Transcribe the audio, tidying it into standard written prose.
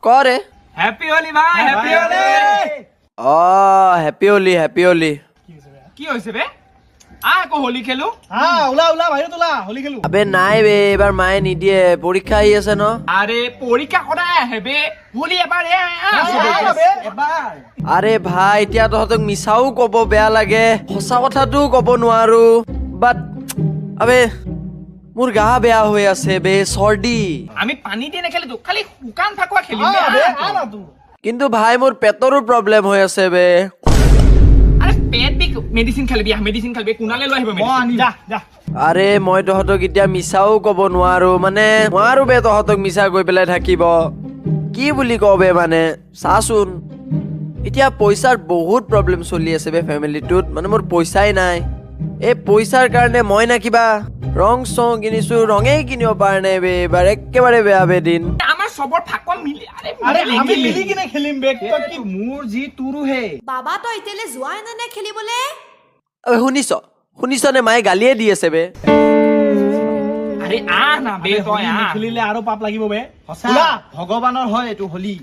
करे हैप्पी होली भाई happy Holi happy Holi happy Holi কি হৈছে বে আকৌ হোলি খেলো ওলা বাহিৰত ওলা হোলি খেলো আবে নাই বে এবাৰ মায়ে নিদিয়ে পৰীক্ষা আহি আছে ন আৰে পৰীক্ষা সদায় আহে বে হোলি এবাৰ এবাৰ আরে ভাই এতিয়া তহঁতক মিছাও কব বেয়া লাগে সঁচা কথাটো কব নোৱাৰো বাট আবে মোৰ গা বেয়া হৈ আছে বে চৰ্দি আমি পানী দি নেখেলিতো খালি শুকান ফাকুৱা খেলিম বে কিন্তু ভাই মোৰ পেটৰো প্ৰব্লেম হৈ আছে বে আরে পেট বিষ মেডিসিন খালিবি মেডিসিন খালিবি কুনালে লৈ আহিব মেডিসিন যা যা আৰে মই তহঁতক এতিয়া মিছাও কব নোৱাৰো মানে নোৱাৰো বে তহঁতক মিছা কৈ পেলাই থাকিব কি বুলি কওঁ বে মানে চাচোন এতিয়া পইচাৰ বহুত প্ৰব্লেম চলি আছে বে ফেমিলিটোত মানে মোৰ পইচাই নাই এই পইচাৰ কাৰণে মই না কিবা ৰং চং কিনিছো ৰঙেই কিনিব পৰা নাই বে এবাৰ একেবাৰে বেয়া বে দিন আমাৰ সবৰ ফাকুৱা মিলি আৰে আমি মিলি কিনে খেলিম বে তই কি মোৰ জি তুৰু হে বাবা তই এতিয়ালে যোৱাই নাই খেলিবলে আবে শুনিছনে মায়ে গালিয়ে দি আছে বে আৰে না বে তই খেলিলে আৰু পাপ লাগিব বে ওলা ভগৱানৰ হয় এইটো হোলি